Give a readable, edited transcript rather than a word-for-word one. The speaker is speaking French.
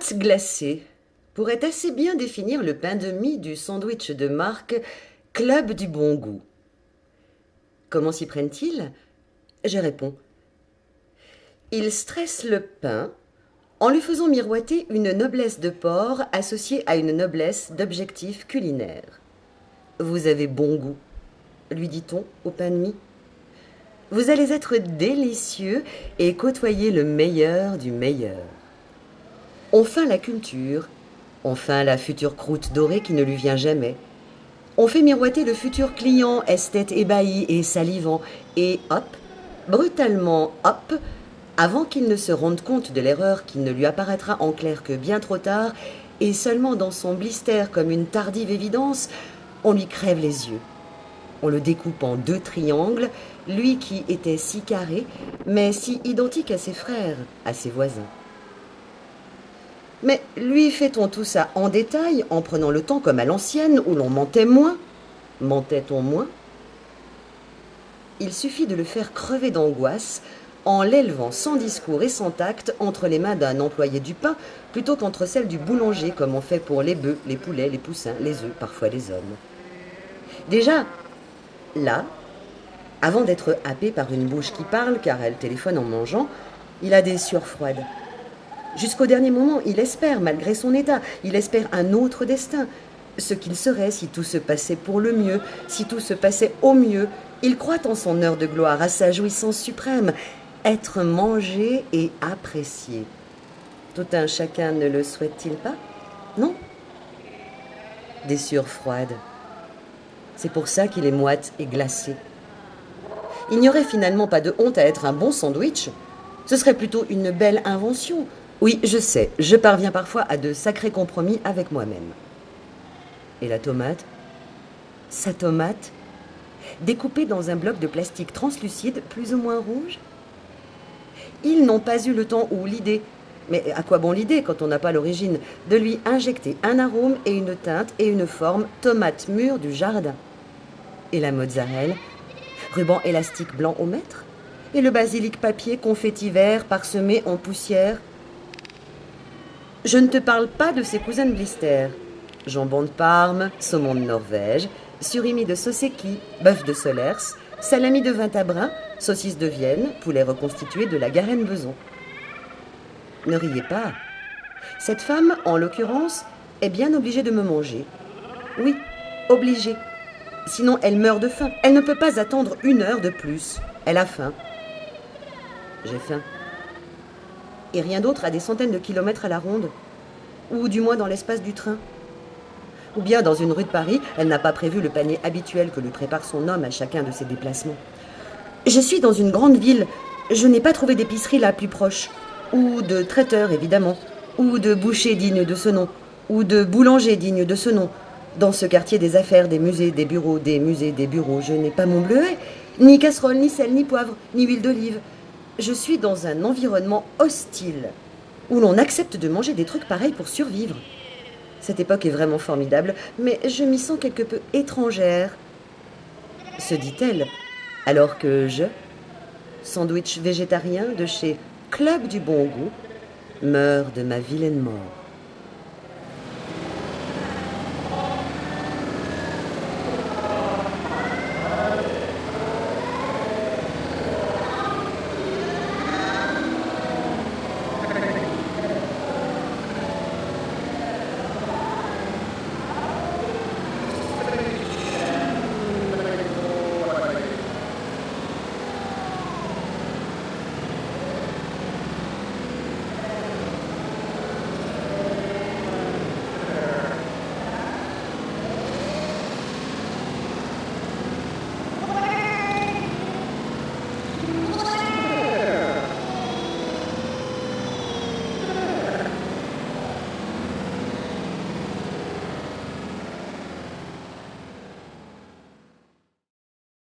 Tomates glacées pourrait assez bien définir le pain de mie du sandwich de marque Club du bon goût. Comment s'y prennent-ils? Je réponds. Ils stressent le pain en lui faisant miroiter une noblesse de porc associée à une noblesse d'objectifs culinaires. Vous avez bon goût, lui dit-on au pain de mie. Vous allez être délicieux et côtoyer le meilleur du meilleur. On feint la culture, on feint la future croûte dorée qui ne lui vient jamais. On fait miroiter le futur client esthète ébahi et salivant, et hop, brutalement hop, avant qu'il ne se rende compte de l'erreur qui ne lui apparaîtra en clair que bien trop tard, et seulement dans son blister comme une tardive évidence, on lui crève les yeux. On le découpe en 2 triangles, lui qui était si carré, mais si identique à ses frères, à ses voisins. Mais lui fait-on tout ça en détail, en prenant le temps comme à l'ancienne, où l'on mentait moins? Mentait-on moins? Il suffit de le faire crever d'angoisse, en l'élevant sans discours et sans tact entre les mains d'un employé du pain, plutôt qu'entre celles du boulanger, comme on fait pour les bœufs, les poulets, les poussins, les œufs, parfois les hommes. Déjà, là, avant d'être happé par une bouche qui parle, car elle téléphone en mangeant, il a des sueurs froides. Jusqu'au dernier moment, il espère, malgré son état, il espère un autre destin. Ce qu'il serait si tout se passait pour le mieux, si tout se passait au mieux. Il croit en son heure de gloire, à sa jouissance suprême, être mangé et apprécié. Tout un chacun ne le souhaite-t-il pas? Non? Des sueurs froides. C'est pour ça qu'il est moite et glacé. Il n'y aurait finalement pas de honte à être un bon sandwich. Ce serait plutôt une belle invention. Oui, je sais, je parviens parfois à de sacrés compromis avec moi-même. Et la tomate? Sa tomate? Découpée dans un bloc de plastique translucide, plus ou moins rouge? Ils n'ont pas eu le temps ou l'idée, mais à quoi bon l'idée quand on n'a pas l'origine, de lui injecter un arôme et une teinte et une forme tomate mûre du jardin. Et la mozzarella? Ruban élastique blanc au mètre? Et le basilic papier confetti vert parsemé en poussière? Je ne te parle pas de ses cousins de blister. Jambon de Parme, saumon de Norvège, surimi de Soseki, bœuf de Solers, salami de Vintabrin, saucisse de Vienne, poulet reconstitué de la Garenne-Beson. Ne riez pas. Cette femme, en l'occurrence, est bien obligée de me manger. Oui, obligée. Sinon, elle meurt de faim. Elle ne peut pas attendre 1 heure de plus. Elle a faim. J'ai faim. Et rien d'autre à des centaines de kilomètres à la ronde. Ou du moins dans l'espace du train. Ou bien dans une rue de Paris, elle n'a pas prévu le panier habituel que lui prépare son homme à chacun de ses déplacements. Je suis dans une grande ville. Je n'ai pas trouvé d'épicerie la plus proche. Ou de traiteur, évidemment. Ou de boucher digne de ce nom. Ou de boulanger digne de ce nom. Dans ce quartier des affaires, des musées, des bureaux, des musées, des bureaux, je n'ai pas mon bleuet. Ni casserole, ni sel, ni poivre, ni huile d'olive. Je suis dans un environnement hostile, où l'on accepte de manger des trucs pareils pour survivre. Cette époque est vraiment formidable, mais je m'y sens quelque peu étrangère, se dit-elle, alors que je, sandwich végétarien de chez Club du bon goût, meurs de ma vilaine mort.